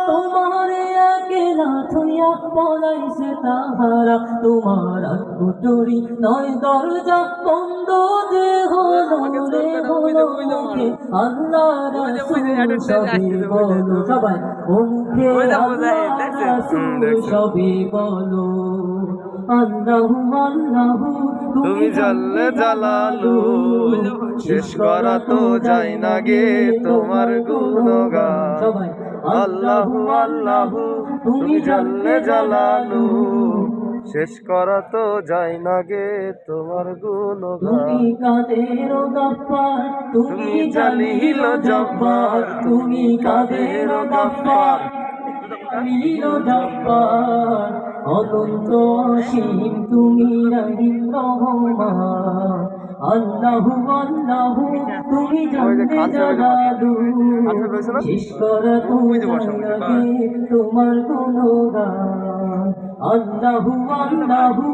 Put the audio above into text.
তোমার একেলা থইয়া পলাইছে তাহারা, তোমার কুটুরি নয় দরজা বন্ধ যে হলো রে হলো মুখে আল্লাহ রাসূল সবই বলো, সবাই মুখে আল্লাহ রাসূল সবই বলো। আল্লাহু আল্লাহু তুমি জাল্লে জালালু, শেষ করা তো যায় না গে তোমার গুণগান। সবাই আল্লাহু আল্লাহু তুমি জাল্লে জালালু, শেষ করা তো যায় না গে তোমার গুণগান। তুমি কাদের গফফার, তুমি জালিল জব্বার, তুমি কাদের গফফার, জালিল জব্বার, অনন্ত অসীম তুমি রহিম রহমান। আল্লাহু আল্লাহু তুমি জাল্লে জালালু, শেষ করা তো যায় না গে তোমার গুণগান। আল্লাহু আল্লাহু